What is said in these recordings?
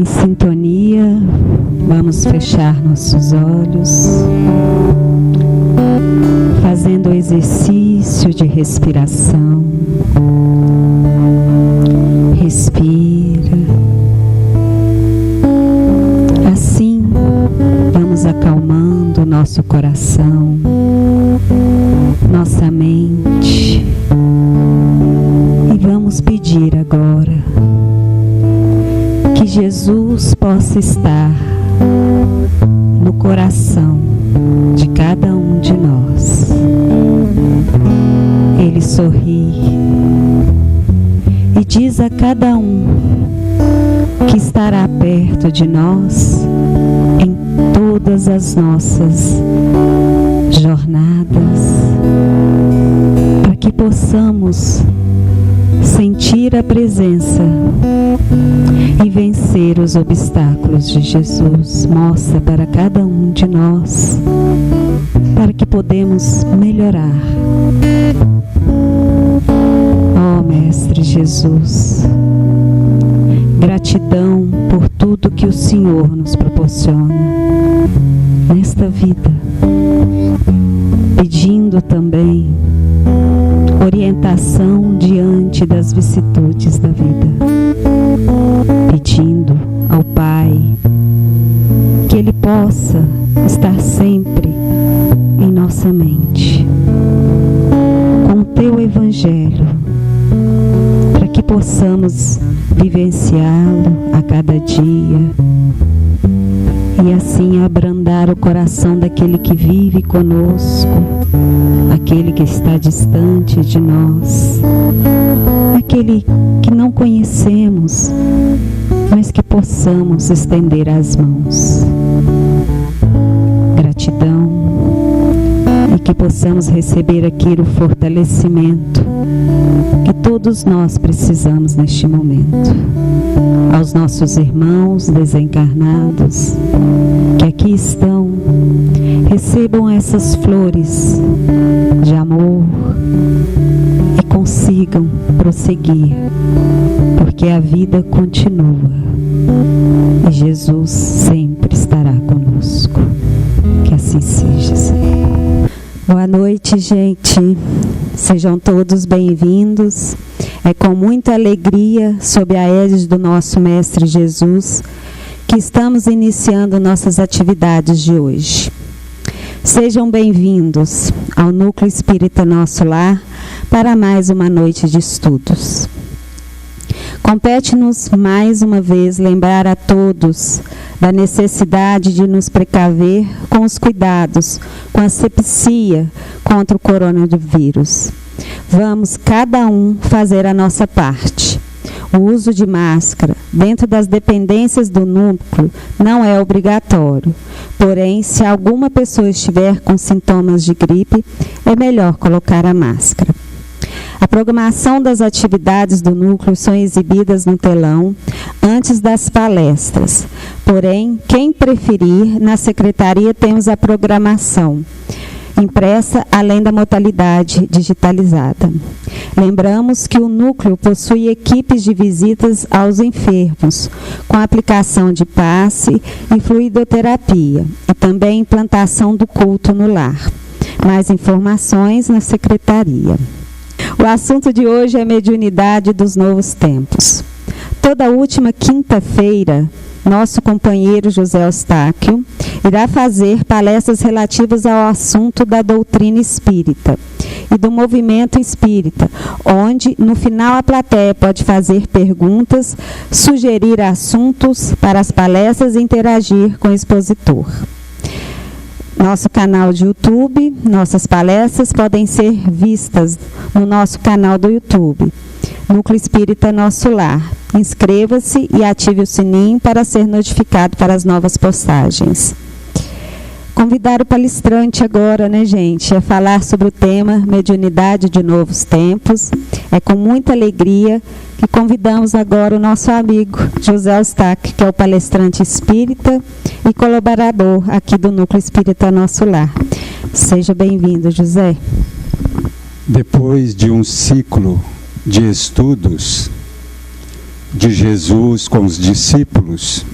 Em sintonia, vamos fechar nossos olhos, fazendo o exercício de respiração. Respira. Assim, vamos acalmando nosso coração, nossa mente, e vamos pedir agora que Jesus possa estar no coração de cada um de nós. Ele sorri e diz a cada um que estará perto de nós em todas as nossas jornadas, para que possamos sentir a presença e vencer os obstáculos de Jesus. Mostra para cada um de nós, para que podemos melhorar. Ó Mestre Jesus, gratidão por tudo que o Senhor nos proporciona nesta vida, pedindo também orientação diante das vicissitudes da vida, pedindo ao Pai que Ele possa estar sempre em nossa mente com o Teu Evangelho, para que possamos vivenciá-lo a cada dia e assim abrandar o coração daquele que vive conosco, aquele que está distante de nós, aquele que não conhecemos, mas que possamos estender as mãos. Gratidão, e que possamos receber aquele fortalecimento que todos nós precisamos neste momento. Aos nossos irmãos desencarnados que aqui estão, recebam essas flores de amor e consigam prosseguir, porque a vida continua e Jesus sempre estará conosco. Que assim seja, Senhor. Boa noite, gente. Sejam todos bem-vindos. É com muita alegria, sob a égide do nosso Mestre Jesus, que estamos iniciando nossas atividades de hoje. Sejam bem-vindos ao Núcleo Espírita Nosso Lar para mais uma noite de estudos. Compete-nos mais uma vez lembrar a todos da necessidade de nos precaver com os cuidados, com a asepsia contra o coronavírus. Vamos cada um fazer a nossa parte. O uso de máscara dentro das dependências do núcleo não é obrigatório. Porém, se alguma pessoa estiver com sintomas de gripe, é melhor colocar a máscara. A programação das atividades do núcleo são exibidas no telão antes das palestras. Porém, quem preferir, na secretaria temos a programação impressa, além da modalidade digitalizada. Lembramos que o núcleo possui equipes de visitas aos enfermos, com aplicação de passe e fluidoterapia, e também implantação do culto no lar. Mais informações na secretaria. O assunto de hoje é mediunidade dos novos tempos. Toda última quinta-feira, nosso companheiro José Eustáquio irá fazer palestras relativas ao assunto da doutrina espírita e do movimento espírita, onde, no final, a plateia pode fazer perguntas, sugerir assuntos para as palestras e interagir com o expositor. Nosso canal de YouTube, nossas palestras podem ser vistas no nosso canal do YouTube, Núcleo Espírita Nosso Lar. Inscreva-se e ative o sininho para ser notificado para as novas postagens. Convidar o palestrante agora, né, gente, a falar sobre o tema Mediunidade de Novos Tempos. É com muita alegria que convidamos agora o nosso amigo José Eustáquio, que é o palestrante espírita e colaborador aqui do Núcleo Espírita Nosso Lar. Seja bem-vindo, José. Depois de um ciclo de estudos de Jesus com os discípulos,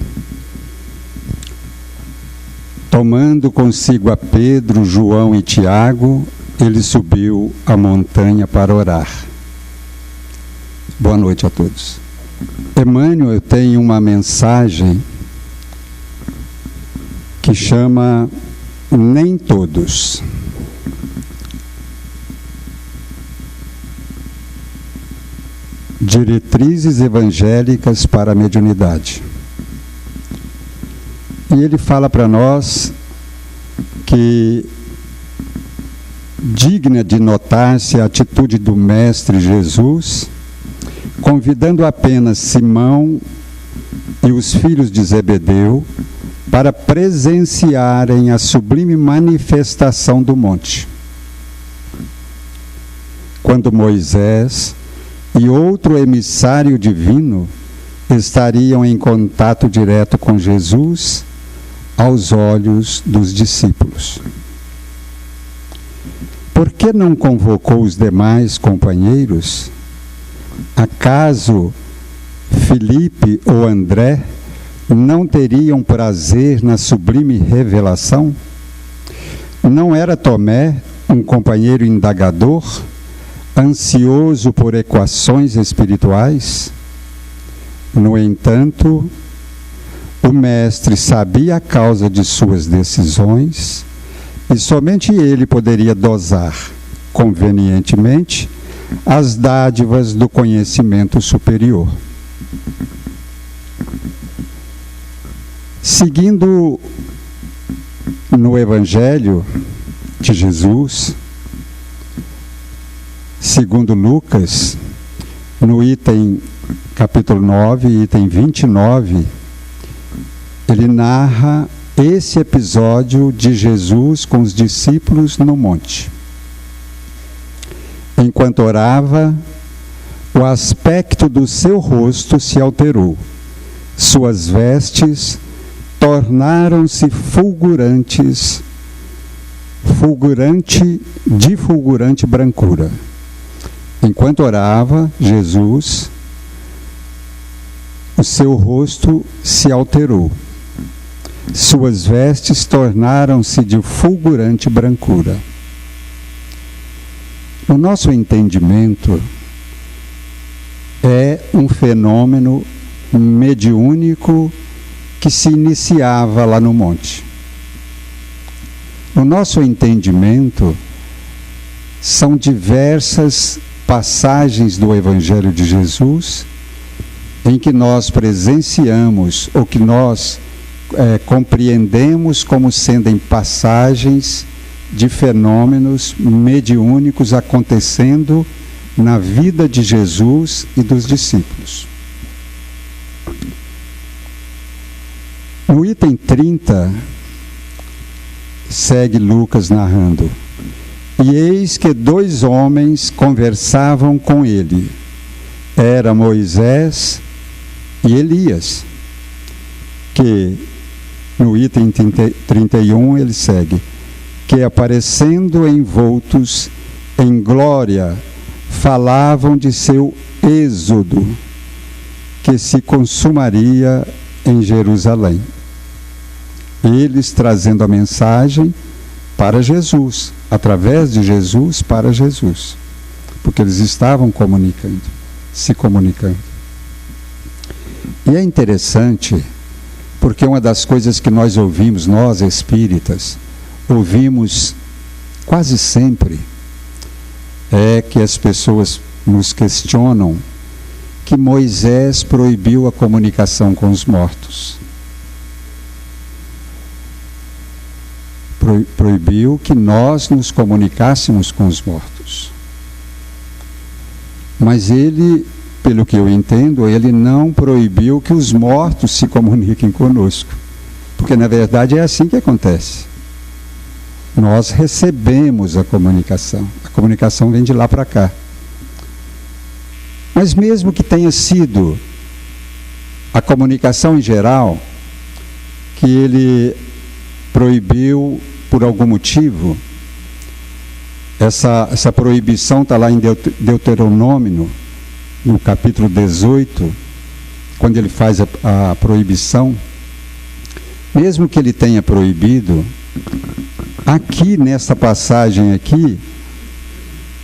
tomando consigo a Pedro, João e Tiago, ele subiu a montanha para orar. Boa noite a todos. Emmanuel tem uma mensagem que chama Nem Todos. Diretrizes evangélicas para a mediunidade. E ele fala para nós que digna de notar-se a atitude do Mestre Jesus, convidando apenas Simão e os filhos de Zebedeu para presenciarem a sublime manifestação do monte. Quando Moisés e outro emissário divino estariam em contato direto com Jesus aos olhos dos discípulos. Por que não convocou os demais companheiros? Acaso Filipe ou André não teriam prazer na sublime revelação? Não era Tomé um companheiro indagador, ansioso por equações espirituais? No entanto, o Mestre sabia a causa de suas decisões e somente ele poderia dosar, convenientemente, as dádivas do conhecimento superior. Seguindo no Evangelho de Jesus, segundo Lucas, no item capítulo 9, item 29, ele narra esse episódio de Jesus com os discípulos no monte. Enquanto orava, o aspecto do seu rosto se alterou. Suas vestes tornaram-se de fulgurante brancura. Enquanto orava, Jesus, o seu rosto se alterou. Suas vestes tornaram-se de fulgurante brancura. O nosso entendimento é um fenômeno mediúnico que se iniciava lá no monte. O nosso entendimento são diversas passagens do Evangelho de Jesus em que nós presenciamos ou que nós compreendemos como sendo passagens de fenômenos mediúnicos acontecendo na vida de Jesus e dos discípulos. No item 30, segue Lucas narrando: E eis que 2 homens conversavam com ele. Era Moisés e Elias, que no item 31 ele segue: que aparecendo envoltos em glória, falavam de seu êxodo, que se consumaria em Jerusalém. Eles trazendo a mensagem para Jesus, através de Jesus para Jesus, porque eles estavam se comunicando. E é interessante, porque uma das coisas que nós ouvimos, nós espíritas, ouvimos quase sempre, é que as pessoas nos questionam que Moisés proibiu a comunicação com os mortos. Proibiu que nós nos comunicássemos com os mortos. Mas ele, pelo que eu entendo, ele não proibiu que os mortos se comuniquem conosco. Porque, na verdade, é assim que acontece. Nós recebemos a comunicação vem de lá para cá. Mas mesmo que tenha sido a comunicação em geral, que ele proibiu por algum motivo, essa proibição está lá em Deuteronômio, no capítulo 18, quando ele faz a proibição, mesmo que ele tenha proibido, aqui nessa passagem aqui,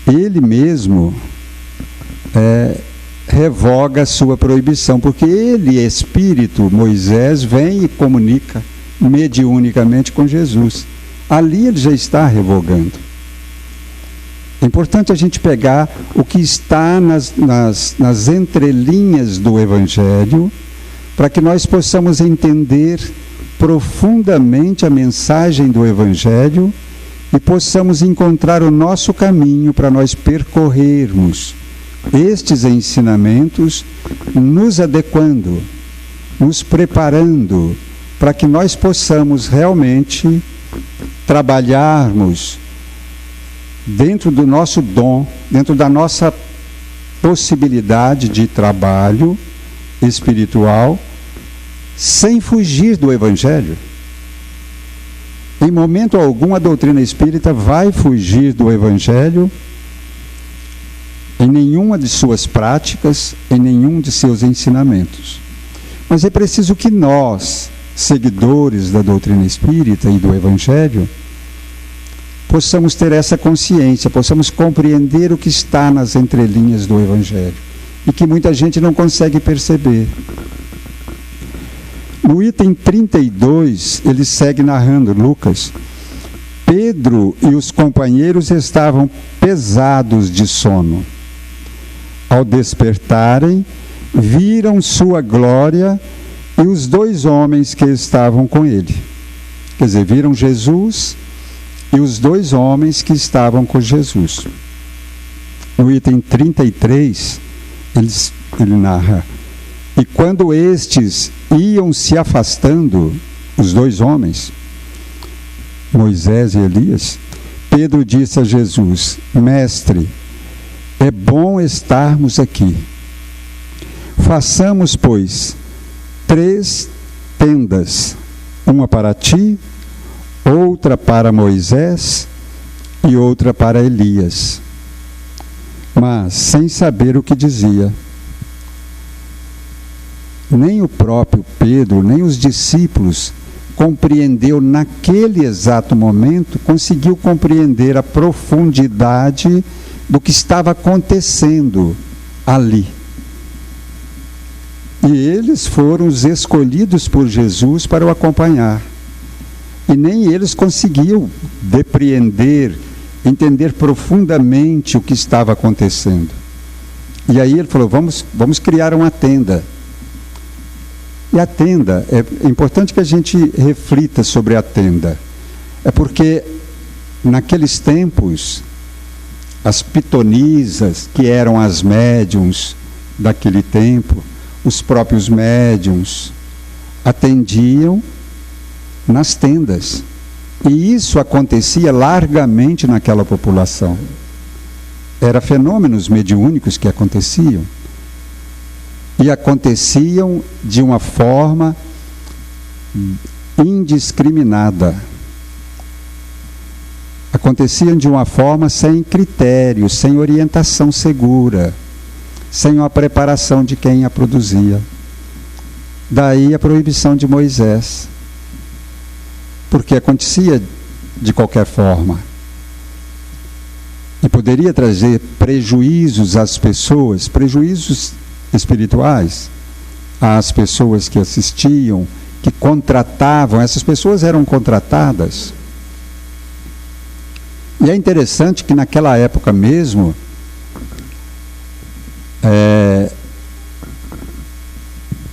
ele mesmo revoga a sua proibição, porque ele, Espírito, Moisés, vem e comunica mediunicamente com Jesus. Ali ele já está revogando. É importante a gente pegar o que está nas entrelinhas do Evangelho, para que nós possamos entender profundamente a mensagem do Evangelho e possamos encontrar o nosso caminho para nós percorrermos estes ensinamentos, nos adequando, nos preparando para que nós possamos realmente trabalharmos dentro do nosso dom, dentro da nossa possibilidade de trabalho espiritual, sem fugir do Evangelho. Em momento algum a doutrina espírita vai fugir do Evangelho, em nenhuma de suas práticas, em nenhum de seus ensinamentos. Mas é preciso que nós, seguidores da doutrina espírita e do Evangelho, possamos ter essa consciência, possamos compreender o que está nas entrelinhas do Evangelho e que muita gente não consegue perceber. No item 32, ele segue narrando, Lucas: Pedro e os companheiros estavam pesados de sono. Ao despertarem, viram sua glória e os 2 homens que estavam com ele. Quer dizer, viram Jesus e os 2 homens que estavam com Jesus. No item 33, ele narra: e quando estes iam se afastando, os 2 homens, Moisés e Elias, Pedro disse a Jesus: Mestre, é bom estarmos aqui. Façamos, pois, 3 tendas, uma para ti, outra para Moisés e outra para Elias. Mas, sem saber o que dizia, nem o próprio Pedro, nem os discípulos compreendeu naquele exato momento, conseguiu compreender a profundidade do que estava acontecendo ali. E eles foram os escolhidos por Jesus para o acompanhar. E nem eles conseguiam depreender, entender profundamente o que estava acontecendo. E aí ele falou: vamos criar uma tenda. E a tenda, é importante que a gente reflita sobre a tenda. É porque naqueles tempos, as pitonisas, que eram as médiuns daquele tempo, os próprios médiuns, atendiam nas tendas. E isso acontecia largamente naquela população. Eram fenômenos mediúnicos que aconteciam. E aconteciam de uma forma indiscriminada. Aconteciam de uma forma sem critério, sem orientação segura, sem uma preparação de quem a produzia. Daí a proibição de Moisés. Porque acontecia de qualquer forma. E poderia trazer prejuízos às pessoas, prejuízos espirituais, às pessoas que assistiam, que contratavam. Essas pessoas eram contratadas. E é interessante que naquela época mesmo,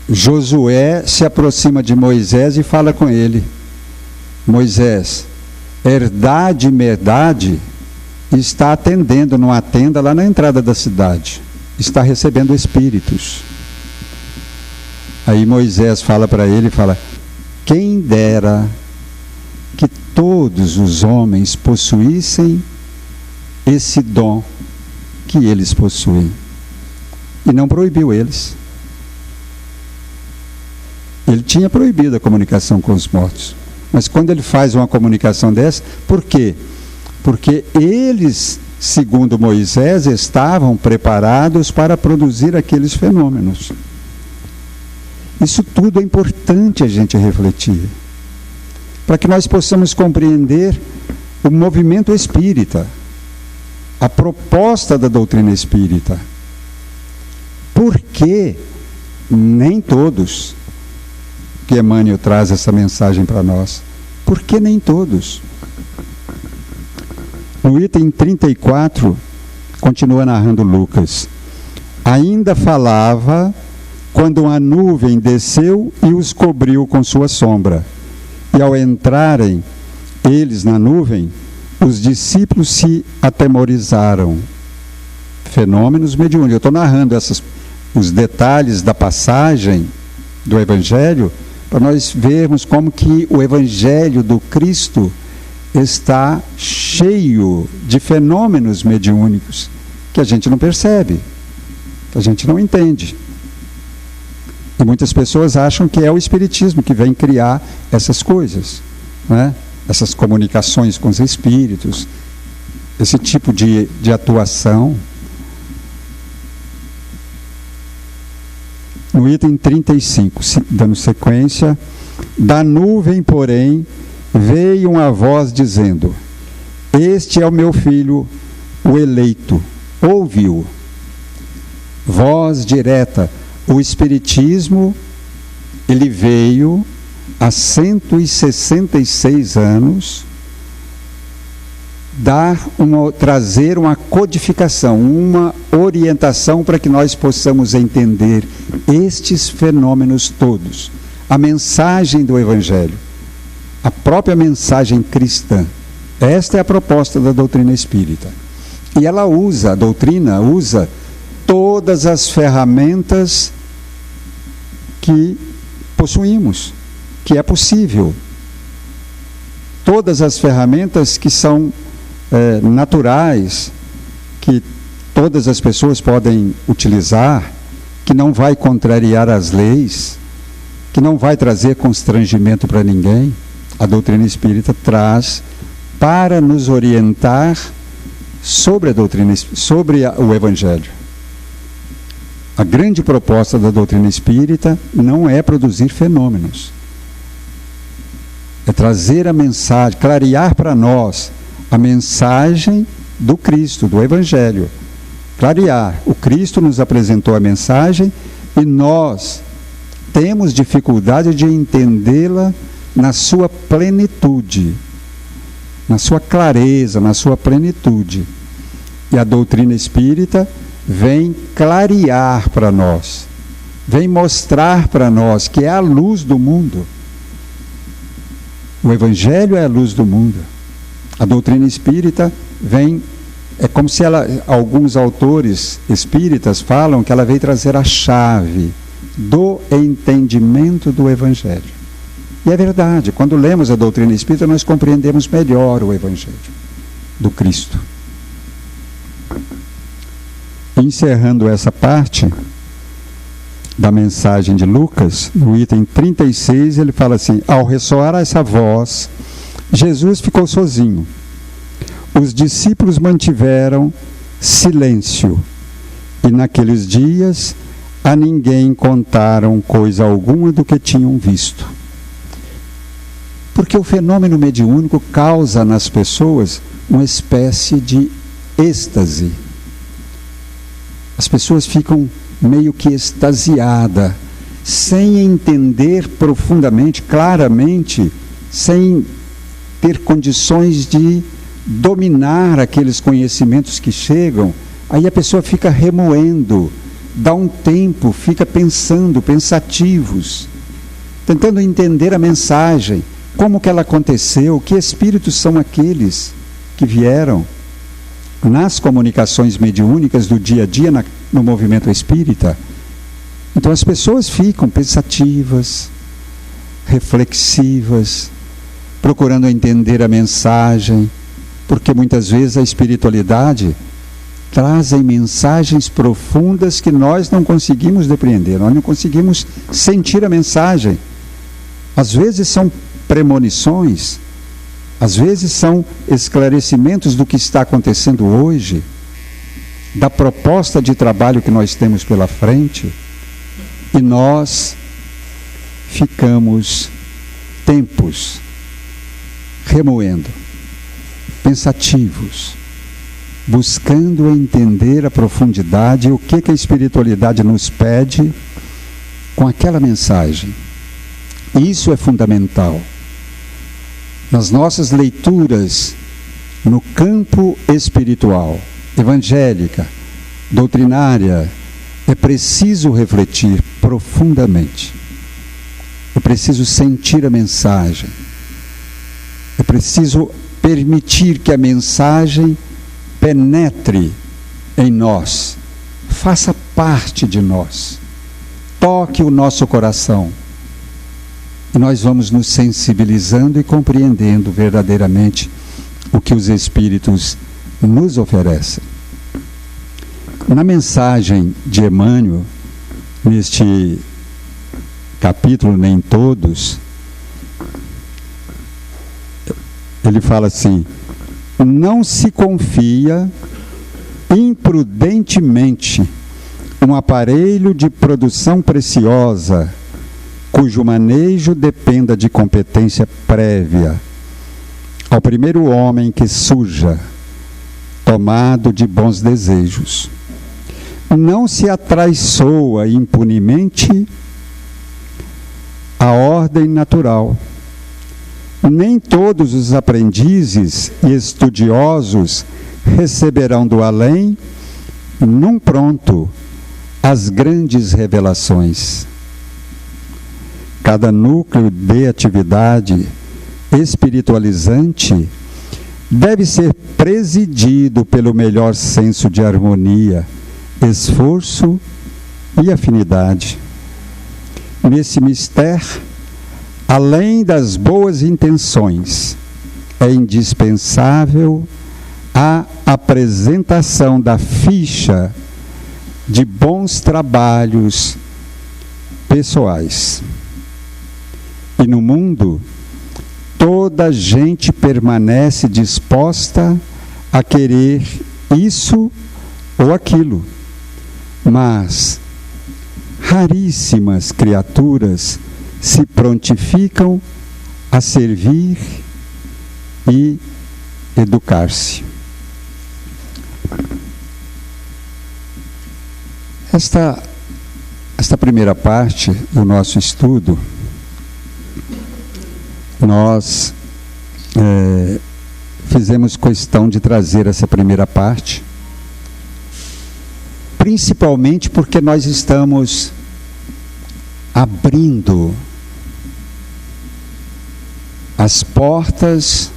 Josué se aproxima de Moisés e fala com ele: Moisés, Herdade e Medade está atendendo numa tenda lá na entrada da cidade, está recebendo espíritos. Aí Moisés fala para ele, quem dera que todos os homens possuíssem esse dom que eles possuem. E não proibiu eles. Ele tinha proibido a comunicação com os mortos. Mas quando ele faz uma comunicação dessa, por quê? Porque eles, segundo Moisés, estavam preparados para produzir aqueles fenômenos. Isso tudo é importante a gente refletir, para que nós possamos compreender o movimento espírita, a proposta da doutrina espírita. Porque nem todos, que Emmanuel traz essa mensagem para nós, por que nem todos? No item 34, continua narrando Lucas, ainda falava quando uma nuvem desceu e os cobriu com sua sombra. E ao entrarem eles na nuvem, os discípulos se atemorizaram. Fenômenos mediúnicos. Eu estou narrando os detalhes da passagem do Evangelho para nós vermos como que o Evangelho do Cristo está cheio de fenômenos mediúnicos que a gente não percebe, que a gente não entende. E muitas pessoas acham que é o Espiritismo que vem criar essas coisas, né? Essas comunicações com os espíritos, esse tipo de atuação. No item 35, dando sequência, da nuvem, porém, veio uma voz dizendo, este é o meu filho, o eleito, ouve-o. Voz direta. O Espiritismo, ele veio há 166 anos trazer uma codificação, uma orientação para que nós possamos entender estes fenômenos todos. A mensagem do Evangelho, a própria mensagem cristã. Esta é a proposta da doutrina espírita. E ela a doutrina usa todas as ferramentas que possuímos, que é possível. Todas as ferramentas que são naturais, que todas as pessoas podem utilizar, que não vai contrariar as leis, que não vai trazer constrangimento para ninguém. A doutrina espírita traz para nos orientar sobre a doutrina, sobre o Evangelho. A grande proposta da doutrina espírita não é produzir fenômenos, é trazer a mensagem, clarear para nós a mensagem do Cristo, do Evangelho. Clarear. O Cristo nos apresentou a mensagem e nós temos dificuldade de entendê-la na sua plenitude, na sua clareza, na sua plenitude. E a doutrina espírita vem clarear para nós, vem mostrar para nós que é a luz do mundo. O Evangelho é a luz do mundo. A doutrina espírita vem, é como se alguns autores espíritas falam que ela veio trazer a chave do entendimento do Evangelho. E é verdade, quando lemos a doutrina espírita, nós compreendemos melhor o Evangelho do Cristo. Encerrando essa parte da mensagem de Lucas, no item 36, ele fala assim, ao ressoar essa voz, Jesus ficou sozinho. Os discípulos mantiveram silêncio, e naqueles dias a ninguém contaram coisa alguma do que tinham visto. Porque o fenômeno mediúnico causa nas pessoas uma espécie de êxtase. As pessoas ficam meio que extasiadas, sem entender profundamente, claramente, sem ter condições de dominar aqueles conhecimentos que chegam. Aí a pessoa fica remoendo, dá um tempo, fica pensando, pensativos, tentando entender a mensagem, como que ela aconteceu, que espíritos são aqueles que vieram nas comunicações mediúnicas do dia a dia no movimento espírita. Então as pessoas ficam pensativas, reflexivas, procurando entender a mensagem, porque muitas vezes a espiritualidade trazem mensagens profundas que nós não conseguimos depreender, nós não conseguimos sentir a mensagem. Às vezes são premonições, às vezes são esclarecimentos do que está acontecendo hoje, da proposta de trabalho que nós temos pela frente, e nós ficamos tempos remoendo, pensativos, buscando entender a profundidade e o que a espiritualidade nos pede com aquela mensagem. Isso é fundamental. Nas nossas leituras no campo espiritual, evangélica, doutrinária, é preciso refletir profundamente. É preciso sentir a mensagem. É preciso permitir que a mensagem penetre em nós, faça parte de nós, toque o nosso coração. E nós vamos nos sensibilizando e compreendendo verdadeiramente o que os Espíritos nos oferecem. Na mensagem de Emmanuel, neste capítulo Nem Todos, ele fala assim: não se confia imprudentemente um aparelho de produção preciosa, cujo manejo dependa de competência prévia, ao primeiro homem que suja, tomado de bons desejos. Não se atraiçoa impunemente a ordem natural. Nem todos os aprendizes e estudiosos receberão do além, num pronto, as grandes revelações. Cada núcleo de atividade espiritualizante deve ser presidido pelo melhor senso de harmonia, esforço e afinidade. Nesse mistério, além das boas intenções, é indispensável a apresentação da ficha de bons trabalhos pessoais. E no mundo, toda gente permanece disposta a querer isso ou aquilo, mas raríssimas criaturas se prontificam a servir e educar-se. Esta primeira parte do nosso estudo, nós fizemos questão de trazer essa primeira parte, principalmente porque nós estamos abrindo as portas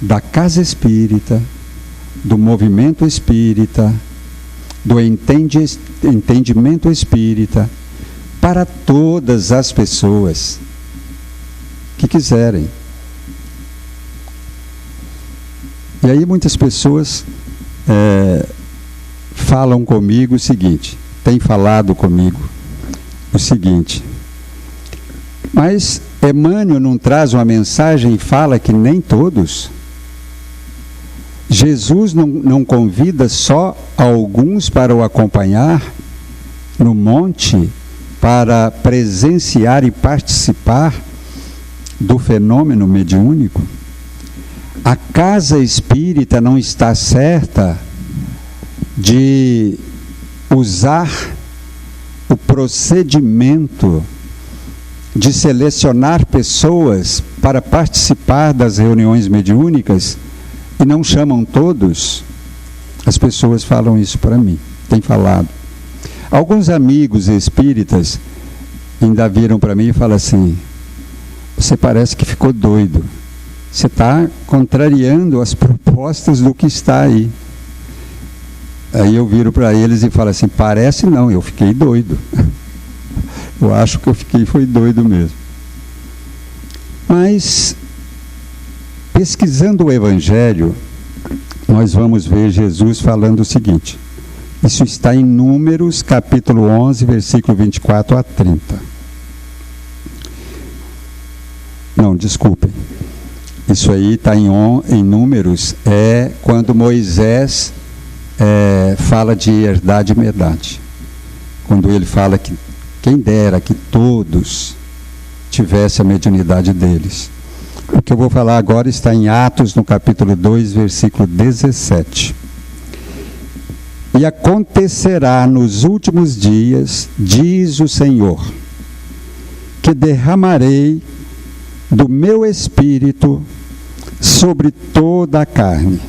da casa espírita, do movimento espírita, do entendimento espírita, para todas as pessoas que quiserem. E aí muitas pessoas falam comigo o seguinte, têm falado comigo o seguinte: mas Emmanuel não traz uma mensagem e fala que nem todos? Jesus não convida só alguns para o acompanhar no monte, para presenciar e participar do fenômeno mediúnico? A casa espírita não está certa de usar o procedimento de selecionar pessoas para participar das reuniões mediúnicas e não chamam todos? As pessoas falam isso para mim, têm falado. Alguns amigos espíritas ainda viram para mim e falam assim: você parece que ficou doido, você está contrariando as propostas do que está aí. Aí eu viro para eles e falo assim: parece não, eu fiquei doido. Eu acho que eu foi doido mesmo. Mas, pesquisando o Evangelho, nós vamos ver Jesus falando o seguinte. Isso está em Números, capítulo 11, versículo 24 a 30. Não, desculpem. Isso aí está em Números, é quando Moisés fala de herdade e medade. Quando ele fala que quem dera que todos tivesse a mediunidade deles. O que eu vou falar agora está em Atos, no capítulo 2, versículo 17. E acontecerá nos últimos dias, diz o Senhor, que derramarei do meu Espírito sobre toda a carne,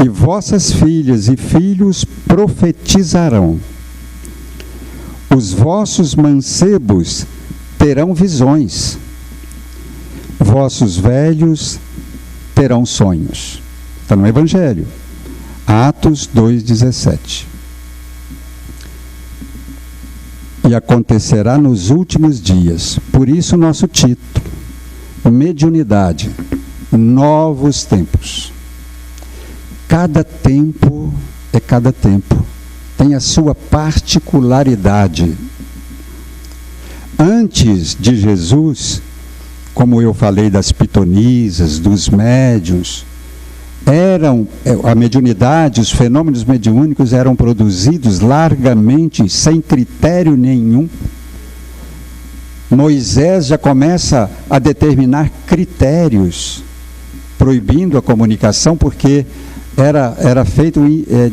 e vossas filhas e filhos profetizarão. Os vossos mancebos terão visões, vossos velhos terão sonhos. Está no Evangelho, Atos 2,17. E acontecerá nos últimos dias. Por isso o nosso título, mediunidade, novos tempos. Cada tempo é cada tempo, tem a sua particularidade. Antes de Jesus, como eu falei das pitonisas, dos médiuns, a mediunidade, os fenômenos mediúnicos eram produzidos largamente, sem critério nenhum. Moisés já começa a determinar critérios, proibindo a comunicação, porque era feito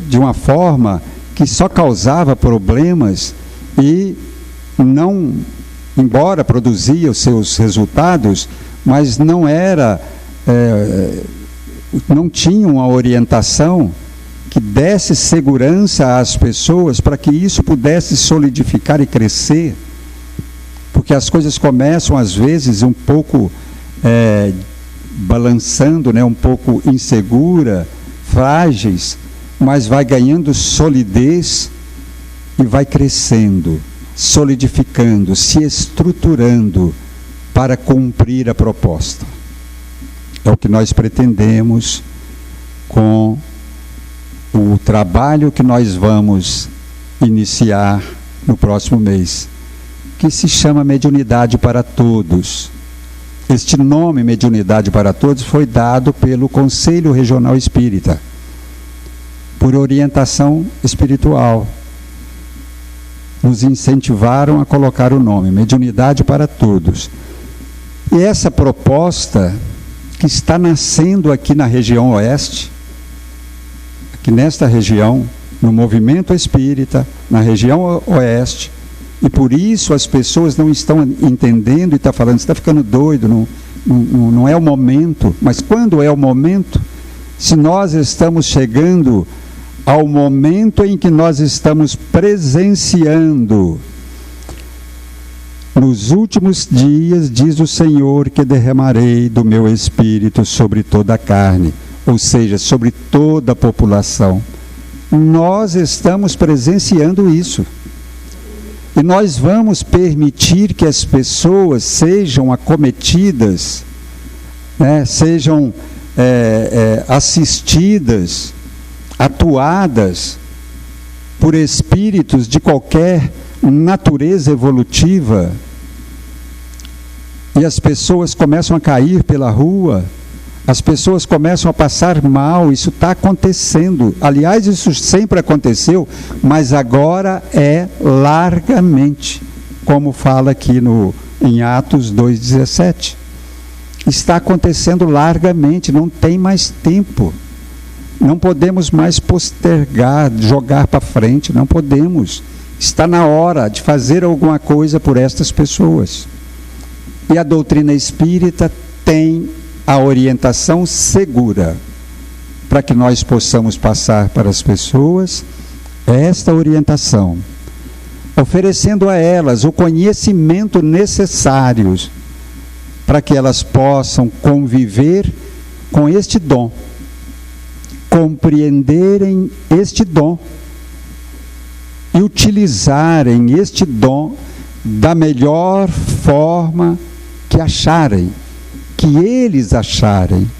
de uma forma que só causava problemas e não, embora produzia os seus resultados, mas não tinha uma orientação que desse segurança às pessoas para que isso pudesse solidificar e crescer, porque as coisas começam às vezes um pouco balançando, um pouco insegura, frágeis, mas vai ganhando solidez e vai crescendo, solidificando, se estruturando para cumprir a proposta. É o que nós pretendemos com o trabalho que nós vamos iniciar no próximo mês, que se chama Mediunidade para Todos. Este nome, Mediunidade para Todos, foi dado pelo Conselho Regional Espírita, por orientação espiritual. Nos incentivaram a colocar o nome, Mediunidade para Todos. E essa proposta, que está nascendo aqui na região oeste, aqui nesta região, no movimento espírita, na região oeste, e por isso as pessoas não estão entendendo e estão falando, você está ficando doido, não é o momento. Mas quando é o momento? Se nós estamos chegando ao momento em que nós estamos presenciando, nos últimos dias, diz o Senhor, que derramarei do meu Espírito sobre toda a carne, ou seja, sobre toda a população. Nós estamos presenciando isso. E nós vamos permitir que as pessoas sejam acometidas, sejam assistidas, atuadas por espíritos de qualquer natureza evolutiva, e as pessoas começam a cair pela rua, as pessoas começam a passar mal. Isso está acontecendo. Aliás, isso sempre aconteceu, mas agora é largamente, como fala aqui em Atos 2,17. Está acontecendo largamente, não tem mais tempo. Não podemos mais postergar, jogar para frente, não podemos. Está na hora de fazer alguma coisa por estas pessoas. E a doutrina espírita tem a orientação segura para que nós possamos passar para as pessoas esta orientação, oferecendo a elas o conhecimento necessário para que elas possam conviver com este dom, compreenderem este dom e utilizarem este dom da melhor forma que acharem, que eles acharem.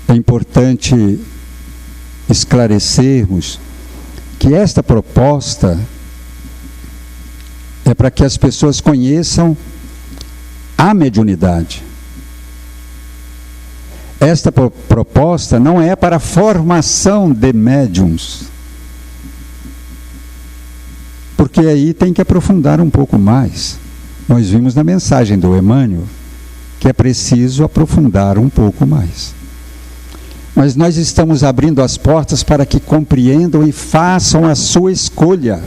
É importante esclarecermos que esta proposta é para que as pessoas conheçam a mediunidade. Esta proposta não é para a formação de médiuns, porque aí tem que aprofundar um pouco mais. Nós vimos na mensagem do Emmanuel que é preciso aprofundar um pouco mais. Mas nós estamos abrindo as portas para que compreendam e façam a sua escolha.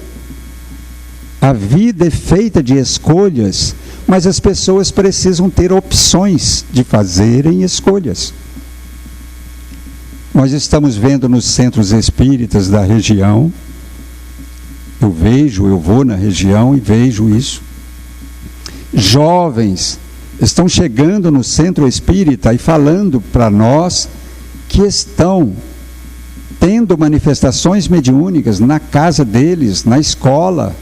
A vida é feita de escolhas, mas as pessoas precisam ter opções de fazerem escolhas. Nós estamos vendo nos centros espíritas da região, eu vou na região e vejo isso. Jovens estão chegando no centro espírita e falando para nós que estão tendo manifestações mediúnicas na casa deles, na escola,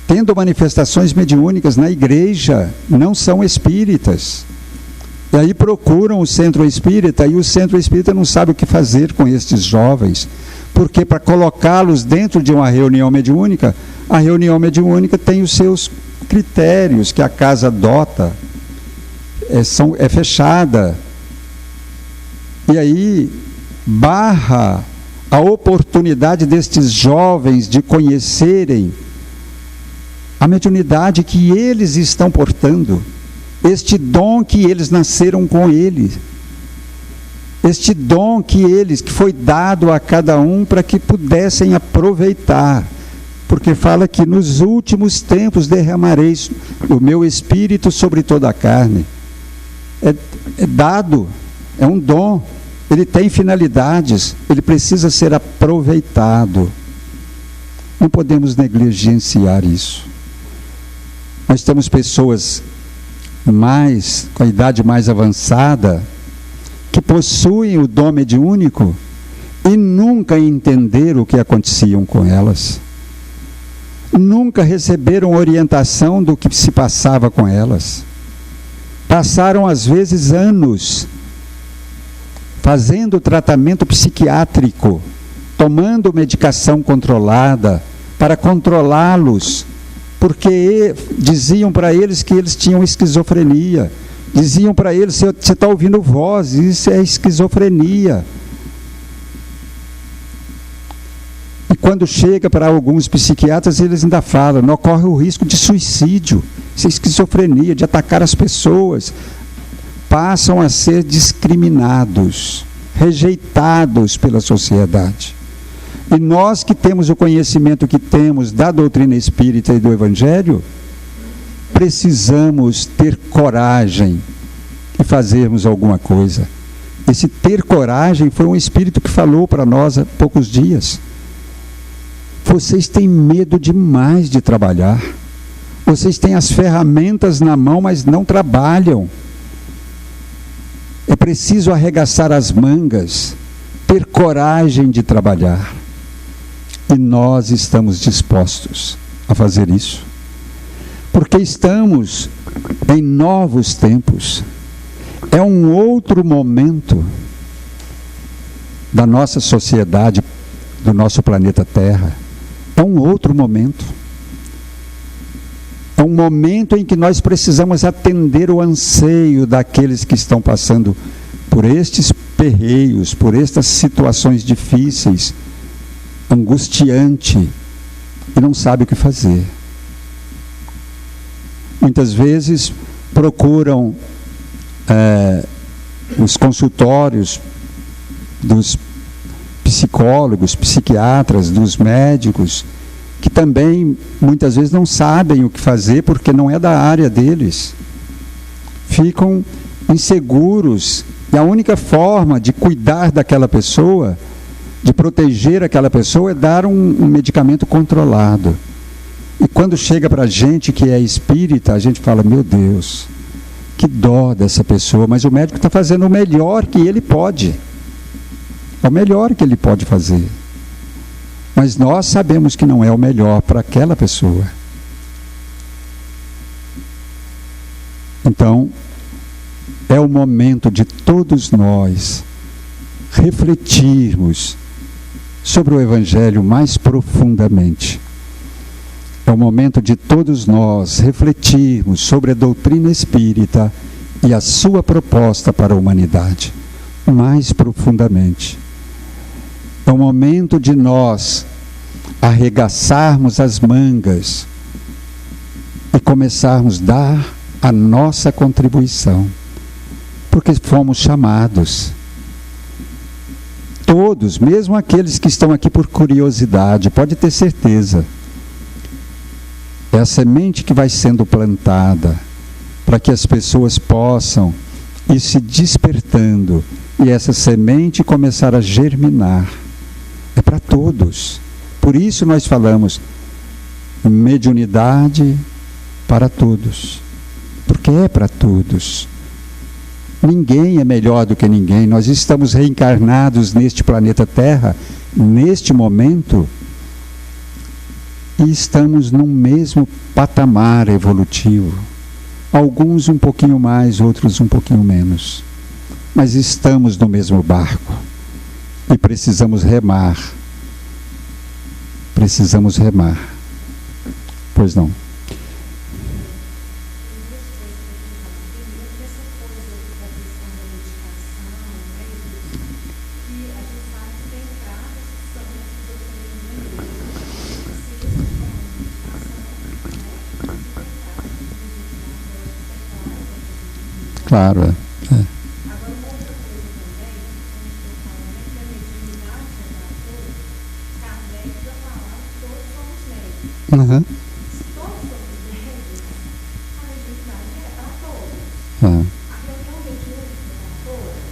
tendo manifestações mediúnicas na igreja, não são espíritas. E aí procuram o centro espírita, e o centro espírita não sabe o que fazer com estes jovens, porque para colocá-los dentro de uma reunião mediúnica, a reunião mediúnica tem os seus critérios que a casa adota, é fechada, e aí barra a oportunidade destes jovens de conhecerem a mediunidade que eles estão portando, este dom que eles nasceram com ele, este dom que foi dado a cada um para que pudessem aproveitar, porque fala que nos últimos tempos derramareis o meu espírito sobre toda a carne. É dado, é um dom, ele tem finalidades, ele precisa ser aproveitado. Não podemos negligenciar isso. Nós temos pessoas com a idade mais avançada, que possuem o dom mediúnico e nunca entenderam o que acontecia com elas. Nunca receberam orientação do que se passava com elas. Passaram, às vezes, anos fazendo tratamento psiquiátrico, tomando medicação controlada para controlá-los, porque diziam para eles que eles tinham esquizofrenia. Diziam para eles: você está ouvindo voz, isso é esquizofrenia. E quando chega para alguns psiquiatras, eles ainda falam: não ocorre o risco de suicídio, isso é esquizofrenia, de atacar as pessoas. Passam a ser discriminados, rejeitados pela sociedade. E nós que temos o conhecimento que temos da doutrina espírita e do Evangelho, precisamos ter coragem e fazermos alguma coisa. Esse ter coragem foi um espírito que falou para nós há poucos dias. Vocês têm medo demais de trabalhar. Vocês têm as ferramentas na mão, mas não trabalham. É preciso arregaçar as mangas, ter coragem de trabalhar. E nós estamos dispostos a fazer isso. Porque estamos em novos tempos. É um outro momento da nossa sociedade, do nosso planeta Terra. É um outro momento. É um momento em que nós precisamos atender o anseio daqueles que estão passando por estes perreios, por estas situações difíceis, angustiante, e não sabe o que fazer. Muitas vezes procuram os consultórios dos psicólogos, psiquiatras, dos médicos, que também muitas vezes não sabem o que fazer porque não é da área deles. Ficam inseguros, e a única forma de cuidar daquela pessoa, de proteger aquela pessoa, é dar um medicamento controlado. E quando chega para a gente que é espírita, a gente fala: meu Deus, que dó dessa pessoa, mas o médico está fazendo o melhor que ele pode. É o melhor que ele pode fazer. Mas nós sabemos que não é o melhor para aquela pessoa. Então, é o momento de todos nós refletirmos sobre o Evangelho mais profundamente. É o momento de todos nós refletirmos sobre a doutrina espírita e a sua proposta para a humanidade, mais profundamente. É o momento de nós arregaçarmos as mangas e começarmos a dar a nossa contribuição, porque fomos chamados. Todos, mesmo aqueles que estão aqui por curiosidade, pode ter certeza. É a semente que vai sendo plantada para que as pessoas possam ir se despertando e essa semente começar a germinar. É para todos. Por isso nós falamos mediunidade para todos. Porque é para todos. Ninguém é melhor do que ninguém. Nós estamos reencarnados neste planeta Terra, neste momento, e estamos no mesmo patamar evolutivo. Alguns um pouquinho mais, outros um pouquinho menos. Mas estamos no mesmo barco. E precisamos remar. Precisamos remar. Pois não. Claro, é. Agora, uma outra coisa também, que a mediunidade é para todos, Kardec já falava que todos somos médicos. Uhum. Se todos somos médicos, a mediunidade é para todos. Uhum. A reunião mediúnica é para todos.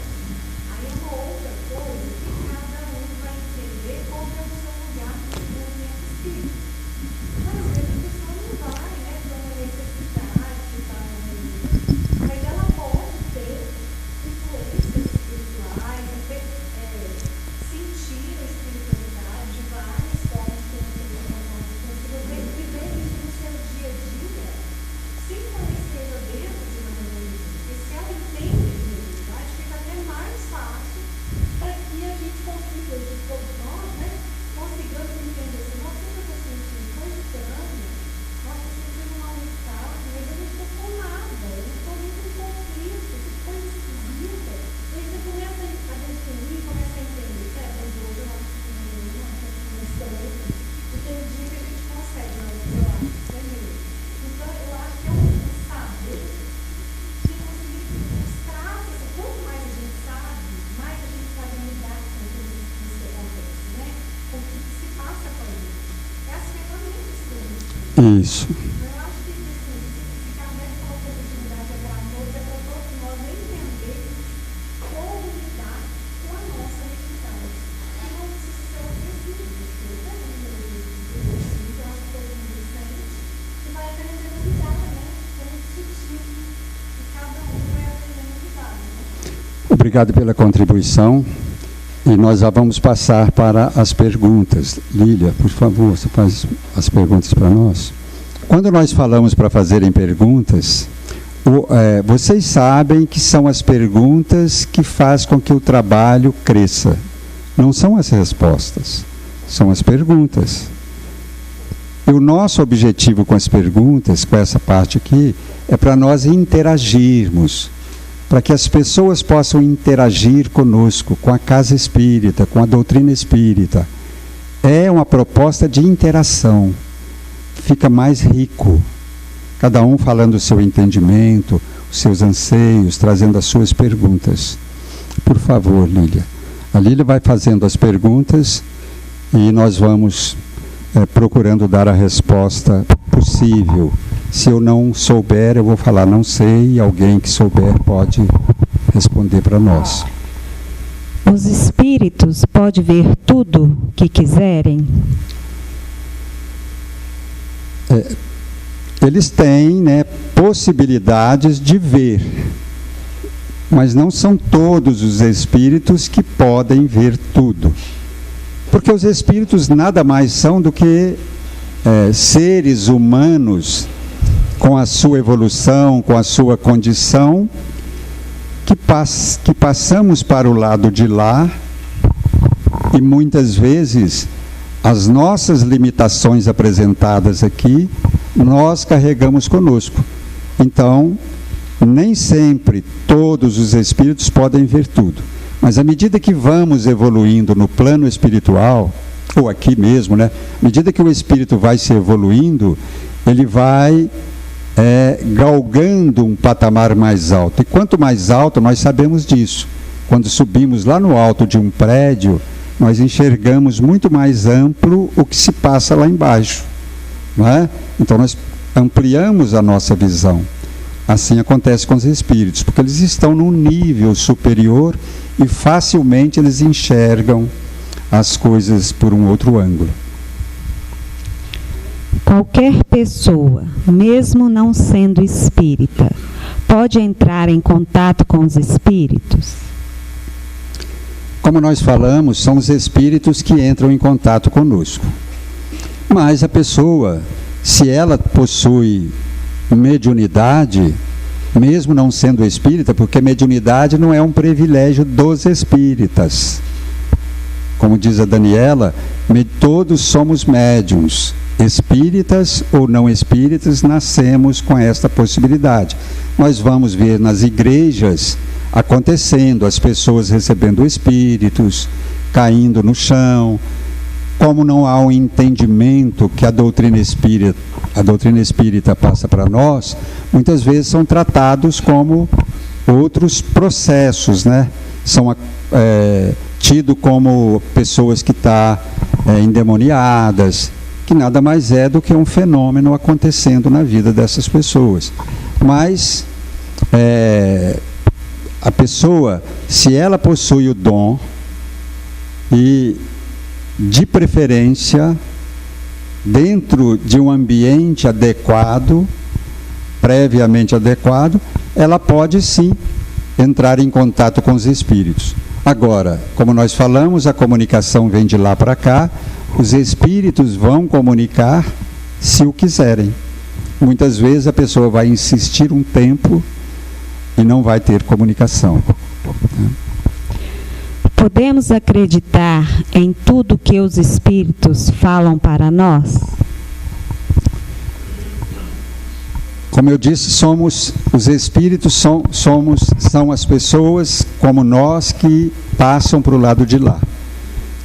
Aí é uma outra coisa que cada um vai entender qual é o seu lugar no movimento espírita. Mas às vezes a pessoa não vai, né, por uma necessidade de estar no movimento. Mas ela pode ter influências espirituais, sentir a espiritualidade de várias formas que você viver isso no seu dia a dia, sem que ela esteja dentro de uma reunião. Porque se ela entende a espiritualidade, fica até mais fácil para que a gente consiga, de todos nós, né, consigamos entender assim, nossa, o que eu estou sentindo foi estranho, nossa, eu estou sentindo mal em casa, mas eu não estou com nada, eu não estou muito em conflito, que coisa esquisita. E aí você começa a definir, começa a entender, mas hoje eu acho que não é estranho, e tem um dia que a gente consegue, mas eu acho que é mesmo. Então, eu acho que é um saber de conseguir mostrar, quanto mais a gente sabe, mais a gente sabe lidar com aquilo que acontece, né? Com o que se passa com a gente. É as ferramentas que a gente tem. Isso. Eu acho que se Kardec falou que a mediunidade é gratuita, é para todos nós entender como lidar com a nossa mediunidade. E não precisa ser ofensivo. Eu acho que todo mundo sente e vai aprendendo a lidar, né? É muito sutil. E cada um vai aprendendo a lidar, né? Obrigado pela contribuição. E nós já vamos passar para as perguntas. Lília, por favor, você faz as perguntas para nós. Quando nós falamos para fazerem perguntas, vocês sabem que são as perguntas que fazem com que o trabalho cresça. Não são as respostas, são as perguntas. E o nosso objetivo com as perguntas, com essa parte aqui, é para nós interagirmos, para que as pessoas possam interagir conosco, com a casa espírita, com a doutrina espírita. É uma proposta de interação. Fica mais rico. Cada um falando o seu entendimento, os seus anseios, trazendo as suas perguntas. Por favor, Lília. A Lília vai fazendo as perguntas e nós vamos procurando dar a resposta possível. Se eu não souber, eu vou falar não sei, e alguém que souber pode responder para nós. Os espíritos podem ver tudo que quiserem? Eles têm, né, possibilidades de ver, mas não são todos os espíritos que podem ver tudo. Porque os espíritos nada mais são do que seres humanos com a sua evolução, com a sua condição, que passamos para o lado de lá e muitas vezes as nossas limitações apresentadas aqui, nós carregamos conosco. Então, nem sempre todos os espíritos podem ver tudo. Mas à medida que vamos evoluindo no plano espiritual, ou aqui mesmo, né? À medida que o espírito vai se evoluindo, ele vai galgando um patamar mais alto. E quanto mais alto, nós sabemos disso. Quando subimos lá no alto de um prédio, nós enxergamos muito mais amplo o que se passa lá embaixo, não é? Então nós ampliamos a nossa visão. Assim acontece com os espíritos, porque eles estão num nível superior e facilmente eles enxergam as coisas por um outro ângulo. Qualquer pessoa, mesmo não sendo espírita, pode entrar em contato com os espíritos? Como nós falamos, são os espíritos que entram em contato conosco. Mas a pessoa, se ela possui mediunidade, mesmo não sendo espírita, porque mediunidade não é um privilégio dos espíritas. Como diz a Daniela, todos somos médiuns, espíritas ou não espíritas, nascemos com esta possibilidade. Nós vamos ver nas igrejas acontecendo, as pessoas recebendo espíritos, caindo no chão. Como não há um entendimento que a doutrina espírita passa para nós, muitas vezes são tratados como outros processos, né? São tidos como pessoas que estão endemoniadas, que nada mais é do que um fenômeno acontecendo na vida dessas pessoas. Mas a pessoa, se ela possui o dom, e de preferência dentro de um ambiente adequado, previamente adequado, ela pode sim entrar em contato com os espíritos. Agora, como nós falamos, a comunicação vem de lá para cá, os espíritos vão comunicar se o quiserem. Muitas vezes a pessoa vai insistir um tempo e não vai ter comunicação. Podemos acreditar em tudo que os espíritos falam para nós? Como eu disse, os espíritos são as pessoas como nós que passam para o lado de lá.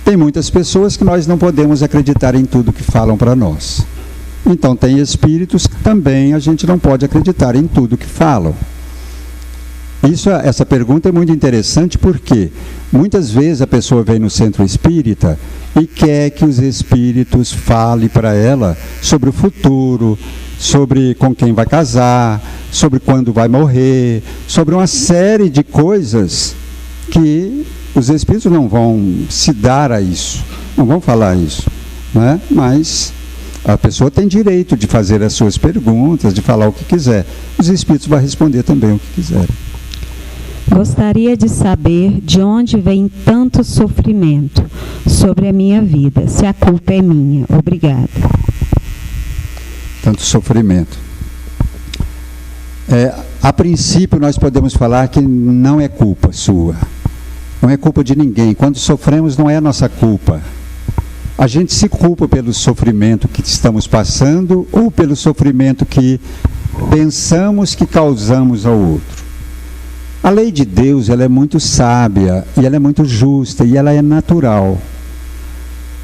Tem muitas pessoas que nós não podemos acreditar em tudo que falam para nós. Então tem espíritos que também a gente não pode acreditar em tudo que falam. Essa pergunta é muito interessante porque muitas vezes a pessoa vem no centro espírita e quer que os espíritos falem para ela sobre o futuro, sobre com quem vai casar, sobre quando vai morrer, sobre uma série de coisas que os espíritos não vão se dar a isso, não vão falar isso, né? Mas a pessoa tem direito de fazer as suas perguntas, de falar o que quiser. Os espíritos vão responder também o que quiserem. Gostaria de saber de onde vem tanto sofrimento sobre a minha vida, se a culpa é minha. Obrigada. Tanto sofrimento. A princípio nós podemos falar que não é culpa sua, não é culpa de ninguém. Quando sofremos não é a nossa culpa. A gente se culpa pelo sofrimento que estamos passando ou pelo sofrimento que pensamos que causamos ao outro. A lei de Deus, ela é muito sábia, e ela é muito justa, e ela é natural.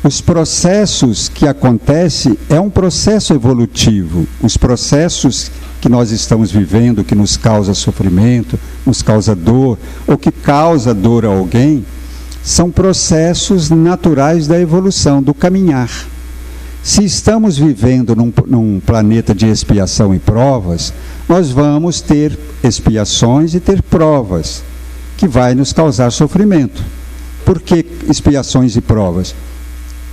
Os processos que acontecem é um processo evolutivo. Os processos que nós estamos vivendo, que nos causa sofrimento, nos causa dor, ou que causa dor a alguém, são processos naturais da evolução, do caminhar. Se estamos vivendo num planeta de expiação e provas, nós vamos ter expiações e ter provas, que vai nos causar sofrimento. Por que expiações e provas?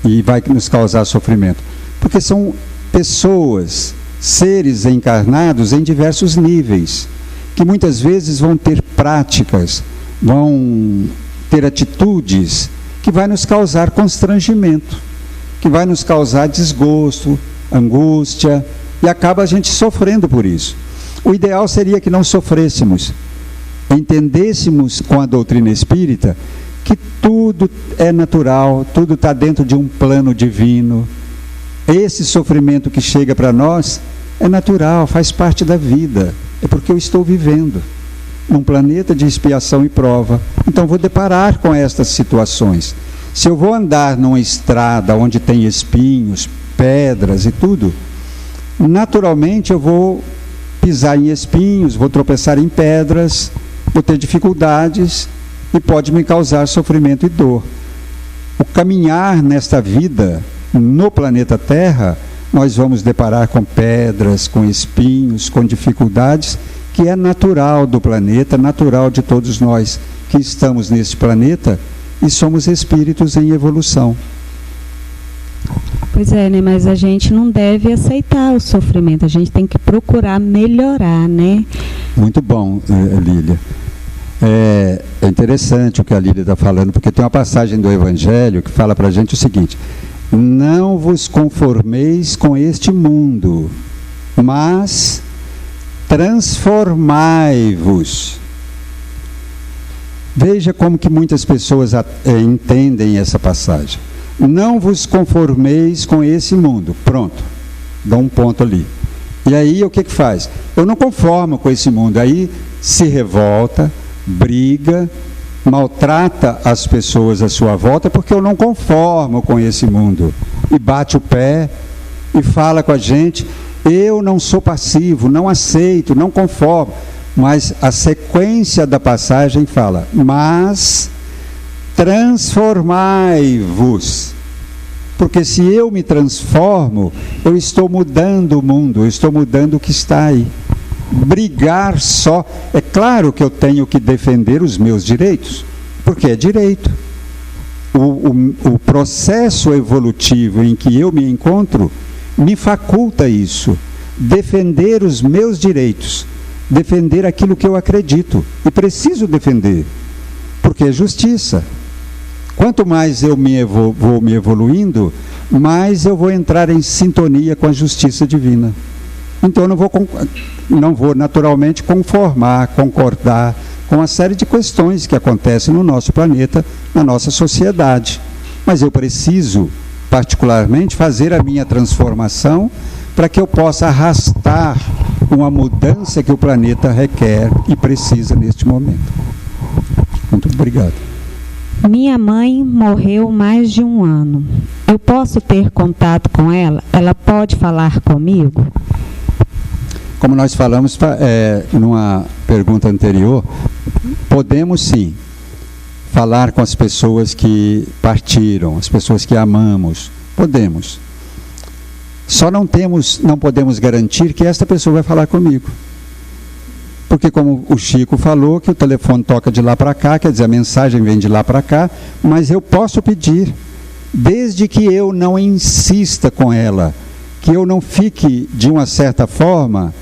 E vai nos causar sofrimento? Porque são pessoas, seres encarnados em diversos níveis, que muitas vezes vão ter práticas, vão ter atitudes que vai nos causar constrangimento, que vai nos causar desgosto, angústia, e acaba a gente sofrendo por isso. O ideal seria que não sofrêssemos, entendêssemos com a doutrina espírita que tudo é natural, tudo está dentro de um plano divino. Esse sofrimento que chega para nós é natural, faz parte da vida, é porque eu estou vivendo num planeta de expiação e prova. Então vou deparar com estas situações. Se eu vou andar numa estrada onde tem espinhos, pedras e tudo, naturalmente eu vou pisar em espinhos, vou tropeçar em pedras, vou ter dificuldades e pode me causar sofrimento e dor. O caminhar nesta vida, no planeta Terra, nós vamos deparar com pedras, com espinhos, com dificuldades, que é natural do planeta, natural de todos nós que estamos neste planeta e somos espíritos em evolução. Pois é, né? Mas a gente não deve aceitar o sofrimento, a gente tem que procurar melhorar, né? Muito bom, Lília. É interessante o que a Lília está falando, porque tem uma passagem do Evangelho que fala para a gente o seguinte: não vos conformeis com este mundo, mas transformai-vos. Veja como que muitas pessoas entendem essa passagem. Não vos conformeis com esse mundo. Pronto, dá um ponto ali. E aí o que faz? Eu não conformo com esse mundo. Aí se revolta, briga, maltrata as pessoas à sua volta porque eu não conformo com esse mundo. E bate o pé e fala com a gente: eu não sou passivo, não aceito, não conformo. Mas a sequência da passagem fala: mas transformai-vos. Porque se eu me transformo, eu estou mudando o mundo, eu estou mudando o que está aí. Brigar só, é claro que eu tenho que defender os meus direitos, porque é direito. O processo evolutivo em que eu me encontro me faculta isso, defender os meus direitos, defender aquilo que eu acredito, e preciso defender, porque é justiça. Quanto mais eu vou me evoluindo, mais eu vou entrar em sintonia com a justiça divina. Então eu não vou naturalmente concordar com uma série de questões que acontecem no nosso planeta, na nossa sociedade. Mas eu preciso, particularmente, fazer a minha transformação para que eu possa arrastar uma mudança que o planeta requer e precisa neste momento. Muito obrigado. Minha mãe morreu mais de 1 ano. Eu posso ter contato com ela? Ela pode falar comigo? Como nós falamos numa pergunta anterior, podemos sim falar com as pessoas que partiram, as pessoas que amamos. Podemos. Só não podemos garantir que esta pessoa vai falar comigo. Porque como o Chico falou, que o telefone toca de lá para cá, quer dizer, a mensagem vem de lá para cá, mas eu posso pedir, desde que eu não insista com ela, que eu não fique, de uma certa forma,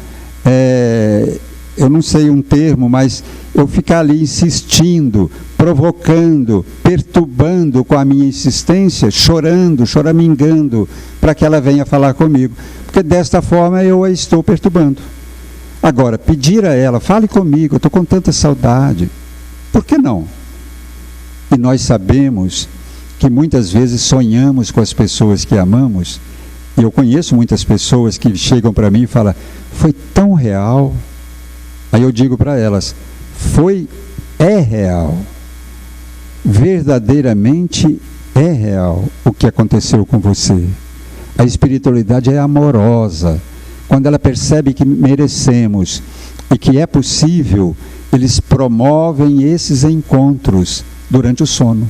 eu não sei um termo, mas eu ficar ali insistindo, provocando, perturbando com a minha insistência, chorando, choramingando, para que ela venha falar comigo. Porque desta forma eu a estou perturbando. Agora, pedir a ela: fale comigo, eu estou com tanta saudade. Por que não? E nós sabemos que muitas vezes sonhamos com as pessoas que amamos, e eu conheço muitas pessoas que chegam para mim e falam: foi tão real. Aí eu digo para elas: é real. Verdadeiramente é real o que aconteceu com você. A espiritualidade é amorosa. Quando ela percebe que merecemos e que é possível, eles promovem esses encontros durante o sono.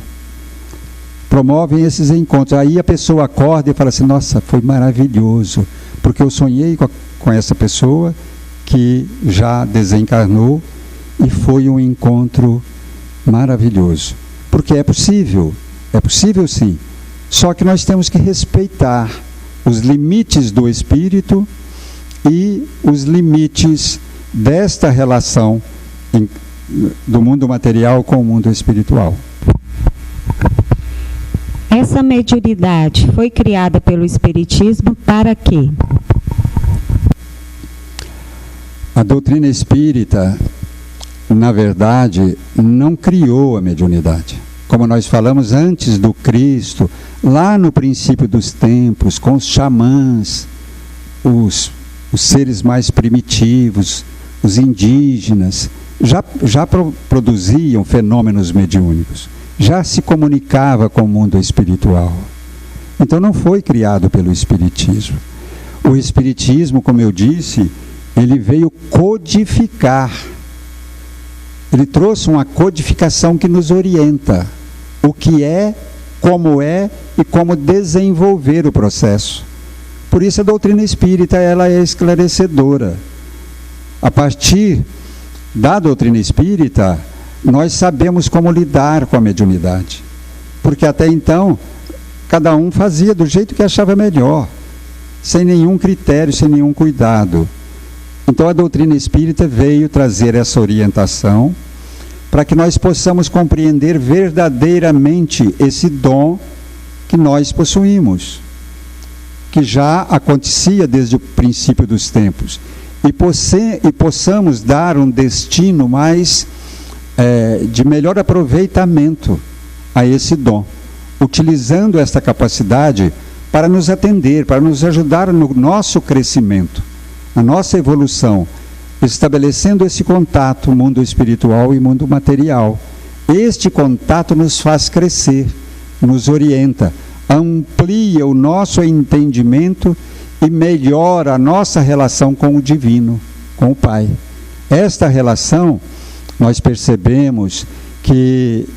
Promovem esses encontros. Aí a pessoa acorda e fala assim: nossa, foi maravilhoso, porque eu sonhei com essa pessoa que já desencarnou e foi um encontro maravilhoso. Porque é possível sim. Só que nós temos que respeitar os limites do espírito e os limites desta relação do mundo material com o mundo espiritual. Essa mediunidade foi criada pelo Espiritismo para quê? A doutrina espírita, na verdade, não criou a mediunidade. Como nós falamos antes do Cristo, lá no princípio dos tempos, com os xamãs, os seres mais primitivos, os indígenas, já produziam fenômenos mediúnicos, já se comunicava com o mundo espiritual. Então não foi criado pelo Espiritismo. O Espiritismo, como eu disse, ele veio codificar. Ele trouxe uma codificação que nos orienta o que é e como desenvolver o processo. Por isso a doutrina espírita ela é esclarecedora. A partir da doutrina espírita, nós sabemos como lidar com a mediunidade. Porque até então, cada um fazia do jeito que achava melhor, sem nenhum critério, sem nenhum cuidado. Então a doutrina espírita veio trazer essa orientação para que nós possamos compreender verdadeiramente esse dom que nós possuímos, que já acontecia desde o princípio dos tempos, e possamos dar um destino mais de melhor aproveitamento a esse dom, utilizando esta capacidade para nos atender, para nos ajudar no nosso crescimento, na nossa evolução, estabelecendo esse contato, mundo espiritual e mundo material. Este contato nos faz crescer, nos orienta, amplia o nosso entendimento e melhora a nossa relação com o divino, com o Pai. Esta relação, nós percebemos que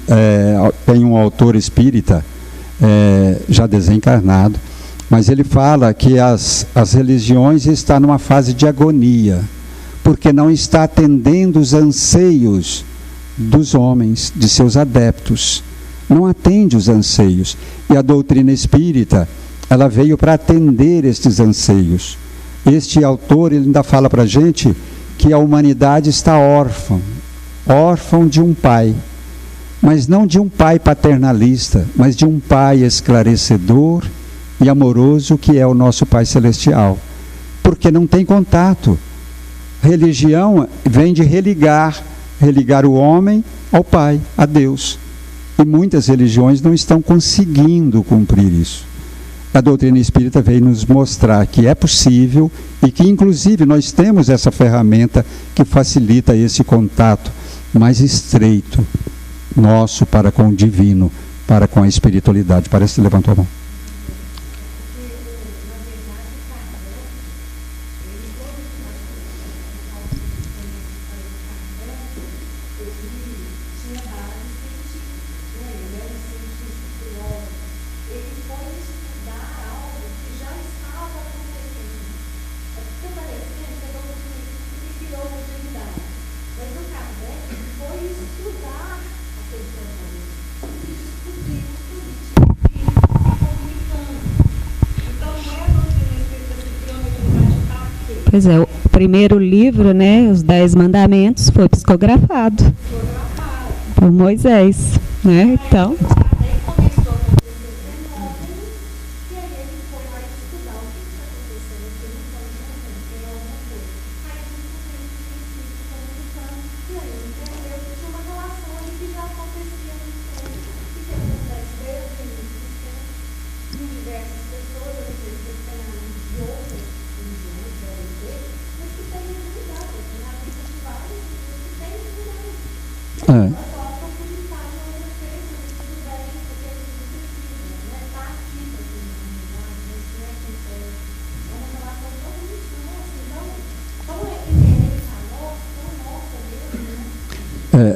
tem um autor espírita, já desencarnado, mas ele fala que as religiões estão numa fase de agonia, porque não está atendendo os anseios dos homens, de seus adeptos. Não atende os anseios. E a doutrina espírita, ela veio para atender estes anseios. Este autor, ele ainda fala para a gente que a humanidade está órfã de um pai. Mas não de um pai paternalista, mas de um pai esclarecedor e amoroso, que é o nosso Pai Celestial. Porque não tem contato. Religião vem de religar o homem ao Pai, a Deus. E muitas religiões não estão conseguindo cumprir isso. A doutrina espírita veio nos mostrar que é possível e que, inclusive, nós temos essa ferramenta que facilita esse contato mais estreito nosso para com o divino, para com a espiritualidade. Parece que levantou a mão. Pois é, o primeiro livro, né, os 10 Mandamentos, foi psicografado por Moisés, né? Então,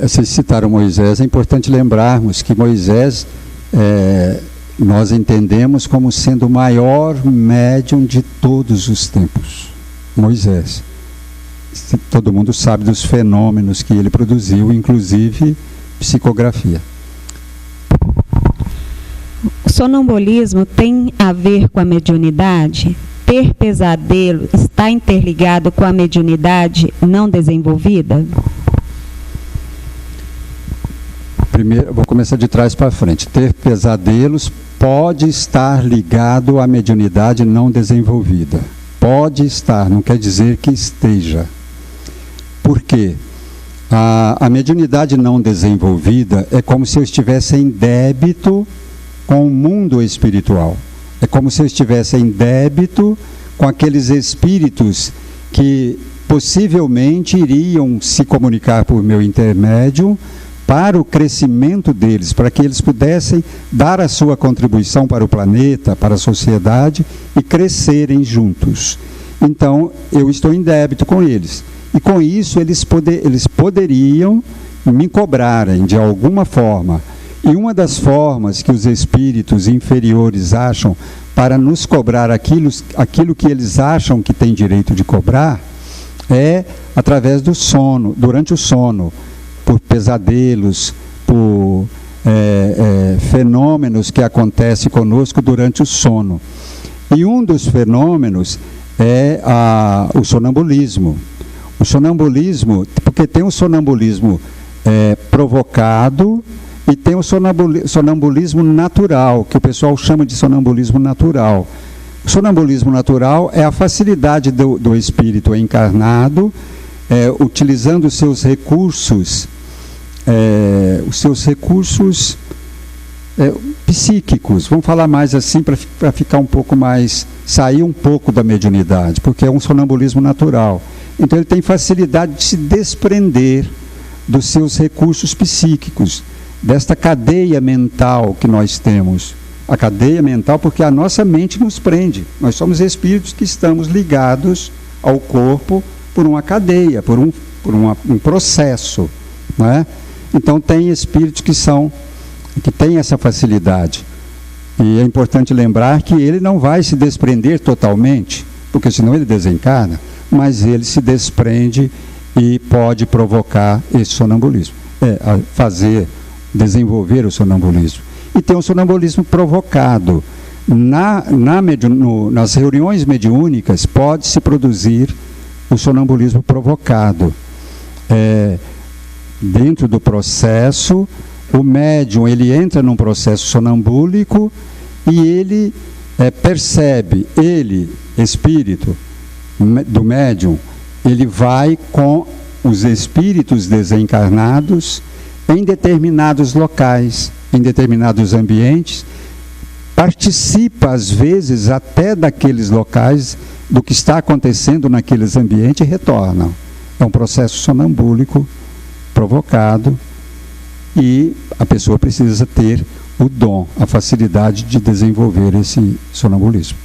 vocês citaram Moisés. É importante lembrarmos que Moisés, nós entendemos como sendo o maior médium de todos os tempos. Moisés. Todo mundo sabe dos fenômenos que ele produziu, inclusive psicografia. O sonambulismo tem a ver com a mediunidade? Ter pesadelo está interligado com a mediunidade não desenvolvida? Primeiro, vou começar de trás para frente. Ter pesadelos pode estar ligado à mediunidade não desenvolvida. Pode estar, não quer dizer que esteja. Por quê? A mediunidade não desenvolvida é como se eu estivesse em débito com o mundo espiritual. É como se eu estivesse em débito com aqueles espíritos que possivelmente iriam se comunicar por meu intermédio para o crescimento deles, para que eles pudessem dar a sua contribuição para o planeta, para a sociedade e crescerem juntos. Então, eu estou em débito com eles. E com isso, eles poderiam me cobrarem de alguma forma. E uma das formas que os espíritos inferiores acham para nos cobrar aquilo que eles acham que tem direito de cobrar é através do sono, durante o sono, por pesadelos, por fenômenos que acontecem conosco durante o sono. E um dos fenômenos é o sonambulismo. O sonambulismo, porque tem o sonambulismo provocado e tem o sonambulismo natural, que o pessoal chama de sonambulismo natural. O sonambulismo natural é a facilidade do espírito encarnado, utilizando os seus recursos psíquicos, vamos falar mais assim para ficar um pouco mais, sair um pouco da mediunidade, porque é um sonambulismo natural. Então ele tem facilidade de se desprender dos seus recursos psíquicos, desta cadeia mental que nós temos. A cadeia mental, porque a nossa mente nos prende. Nós somos espíritos que estamos ligados ao corpo por uma cadeia, por um processo, não é? Então tem espíritos que têm essa facilidade. E é importante lembrar que ele não vai se desprender totalmente, porque senão ele desencarna, mas ele se desprende e pode provocar esse sonambulismo, desenvolver o sonambulismo. E tem o sonambulismo provocado. Nas reuniões mediúnicas pode-se produzir o sonambulismo provocado. Dentro do processo, o médium ele entra num processo sonambúlico e ele percebe, espírito do médium, ele vai com os espíritos desencarnados em determinados locais, em determinados ambientes, participa às vezes até daqueles locais, do que está acontecendo naqueles ambientes e retornam. É um processo sonambúlico provocado e a pessoa precisa ter o dom, a facilidade de desenvolver esse sonambulismo.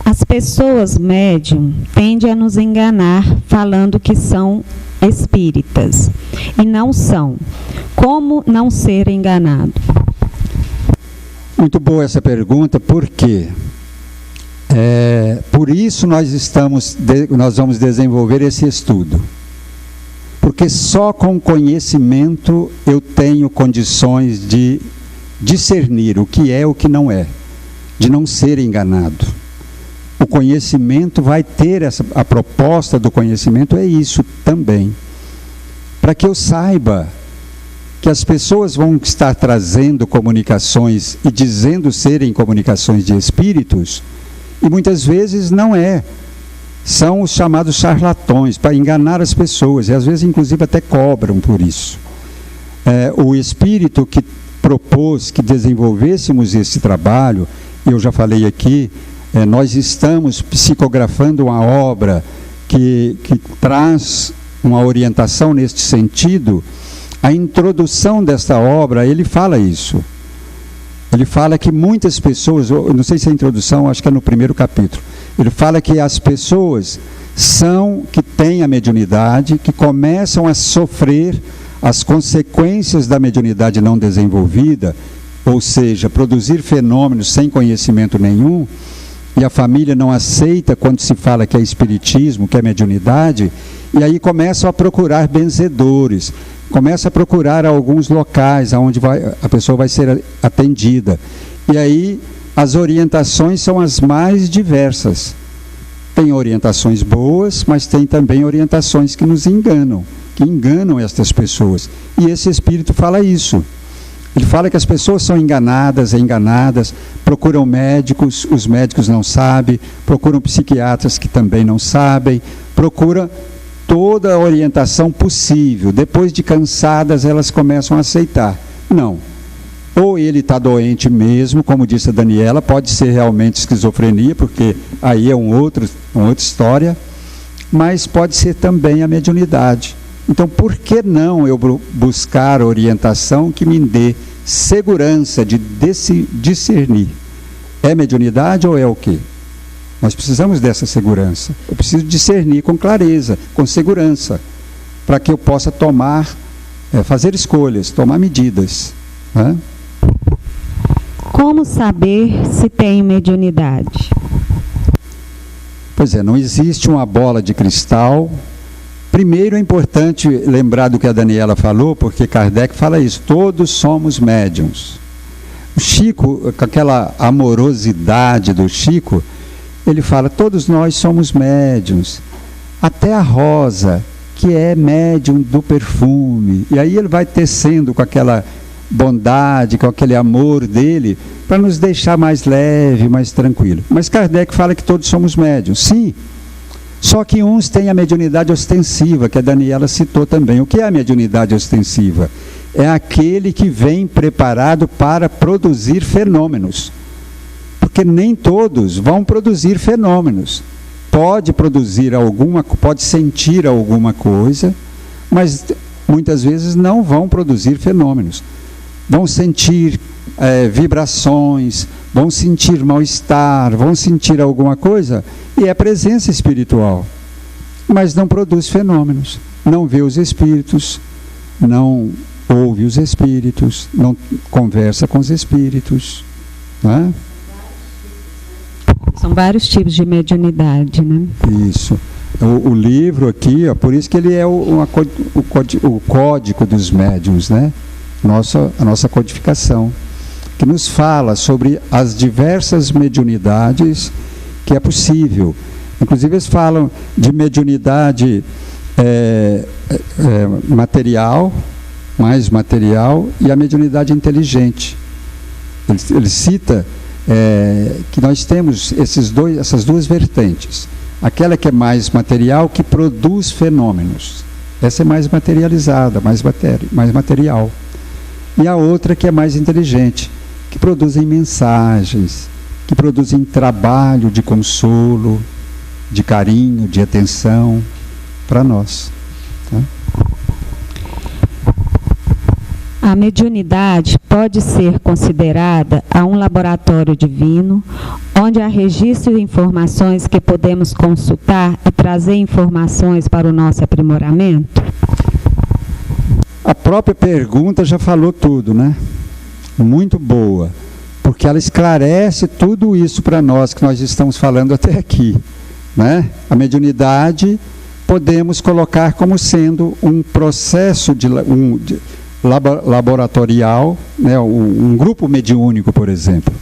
As pessoas médium tendem a nos enganar falando que são espíritas e não são. Como não ser enganado? Muito boa essa pergunta, porque por isso nós vamos desenvolver esse estudo. Porque só com conhecimento eu tenho condições de discernir o que é e o que não é, de não ser enganado. O conhecimento vai ter a proposta do conhecimento é isso também. Para que eu saiba que as pessoas vão estar trazendo comunicações e dizendo serem comunicações de espíritos, e muitas vezes não é. São os chamados charlatões, para enganar as pessoas, e às vezes inclusive até cobram por isso. O espírito que propôs que desenvolvêssemos esse trabalho, eu já falei aqui, nós estamos psicografando uma obra que traz uma orientação neste sentido. A introdução desta obra, ele fala isso. Ele fala que muitas pessoas, eu não sei se é a introdução, acho que é no primeiro capítulo, ele fala que as pessoas que têm a mediunidade, que começam a sofrer as consequências da mediunidade não desenvolvida, ou seja, produzir fenômenos sem conhecimento nenhum, e a família não aceita quando se fala que é espiritismo, que é mediunidade, e aí começam a procurar benzedores, começa a procurar alguns locais onde a pessoa vai ser atendida. E aí as orientações são as mais diversas. Tem orientações boas, mas tem também orientações que nos enganam, que enganam estas pessoas. E esse espírito fala isso. Ele fala que as pessoas são enganadas, procuram médicos, os médicos não sabem, procuram psiquiatras que também não sabem, procuram toda a orientação possível. Depois de cansadas, elas começam a aceitar. Não. Ou ele está doente mesmo, como disse a Daniela, pode ser realmente esquizofrenia, porque aí é uma outra história, mas pode ser também a mediunidade. Então, por que não eu buscar orientação que me dê segurança de discernir? É mediunidade ou é o quê? Nós precisamos dessa segurança. Eu preciso discernir com clareza, com segurança, para que eu possa fazer escolhas, tomar medidas. Né? Como saber se tem mediunidade? Pois é, não existe uma bola de cristal. Primeiro é importante lembrar do que a Daniela falou, porque Kardec fala isso, todos somos médiuns. O Chico, com aquela amorosidade do Chico, ele fala, todos nós somos médiuns. Até a Rosa, que é médium do perfume. E aí ele vai tecendo com aquela bondade, com aquele amor dele, para nos deixar mais leve, mais tranquilo. Mas Kardec fala que todos somos médiuns. Sim, só que uns têm a mediunidade ostensiva, que a Daniela citou também. O que é a mediunidade ostensiva? É aquele que vem preparado para produzir fenômenos. Porque nem todos vão produzir fenômenos. Pode sentir alguma coisa, mas muitas vezes não vão produzir fenômenos. Vão sentir vibrações, vão sentir mal-estar, vão sentir alguma coisa, e é presença espiritual. Mas não produz fenômenos, não vê os espíritos, não ouve os espíritos, não conversa com os espíritos. Né? São vários tipos de mediunidade, né? Isso. O livro aqui, por isso que ele é o código dos médiuns, né? A nossa codificação, que nos fala sobre as diversas mediunidades que é possível. Inclusive eles falam de mediunidade material, mais material, e a mediunidade inteligente. Ele cita que nós temos essas duas vertentes. Aquela que é mais material, que produz fenômenos. Essa é mais materializada, mais material. E a outra que é mais inteligente, que produzem mensagens, que produzem trabalho de consolo, de carinho, de atenção para nós. Tá? A mediunidade pode ser considerada um laboratório divino, onde há registro de informações que podemos consultar e trazer informações para o nosso aprimoramento? A própria pergunta já falou tudo, né? Muito boa, porque ela esclarece tudo isso para nós que nós estamos falando até aqui, né? A mediunidade podemos colocar como sendo um processo laboratorial, né? Um grupo mediúnico, por exemplo.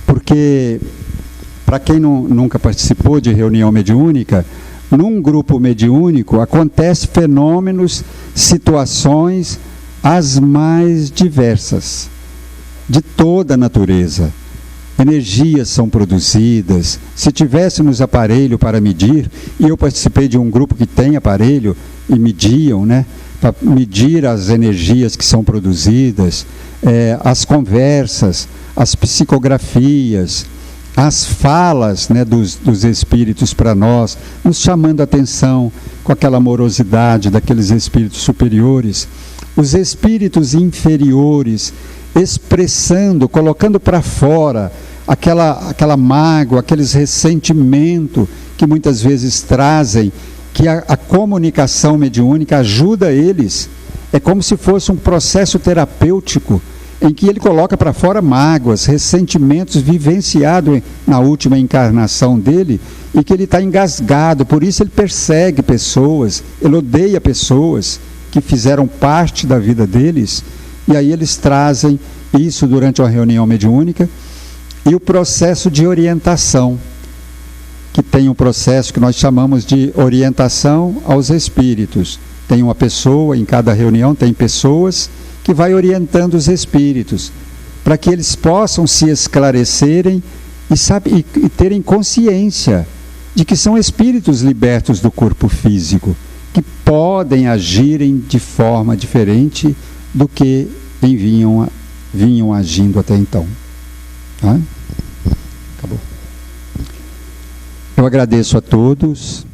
Porque, para quem nunca participou de reunião mediúnica, num grupo mediúnico acontecem fenômenos, situações as mais diversas, de toda a natureza. Energias são produzidas. Se tivéssemos aparelho para medir, e eu participei de um grupo que tem aparelho e mediam, né, para medir as energias que são produzidas, as conversas, as psicografias, as falas, né, dos espíritos para nós, nos chamando a atenção com aquela amorosidade daqueles espíritos superiores, os espíritos inferiores expressando, colocando para fora aquela mágoa, aqueles ressentimentos que muitas vezes trazem, que a comunicação mediúnica ajuda eles. É como se fosse um processo terapêutico em que ele coloca para fora mágoas, ressentimentos vivenciados na última encarnação dele, e que ele está engasgado. Por isso ele persegue pessoas, ele odeia pessoas que fizeram parte da vida deles, e aí eles trazem isso durante uma reunião mediúnica. E o processo de orientação, que tem um processo que nós chamamos de orientação aos espíritos. Tem uma pessoa, em cada reunião tem pessoas que vai orientando os espíritos, para que eles possam se esclarecerem e terem consciência de que são espíritos libertos do corpo físico, que podem agirem de forma diferente do que vinham agindo até então. Acabou. Eu agradeço a todos.